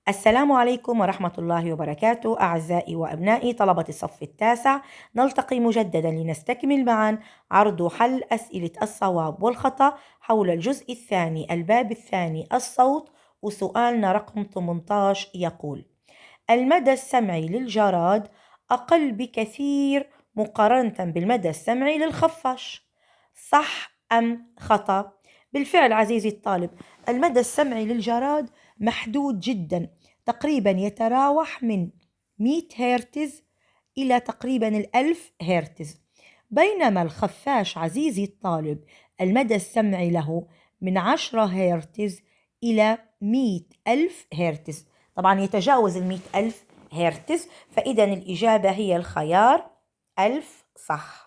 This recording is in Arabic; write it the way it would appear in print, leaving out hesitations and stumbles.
السلام عليكم ورحمة الله وبركاته أعزائي وأبنائي طلبة الصف التاسع، نلتقي مجددا لنستكمل معا عرض وحل أسئلة الصواب والخطأ حول الجزء الثاني الباب الثاني الصوت، وسؤالنا رقم 18 يقول: المدى السمعي للجراد أقل بكثير مقارنة بالمدى السمعي للخفاش، صح أم خطأ؟ بالفعل عزيزي الطالب، المدى السمعي للجراد محدود جدا، تقريبا يتراوح من 100 هرتز إلى تقريبا 1000 هرتز، بينما الخفاش عزيزي الطالب المدى السمعي له من 10 هرتز إلى 100 ألف هرتز، طبعا يتجاوز 100 ألف هرتز، فإذا الإجابة هي الخيار 1000 صح.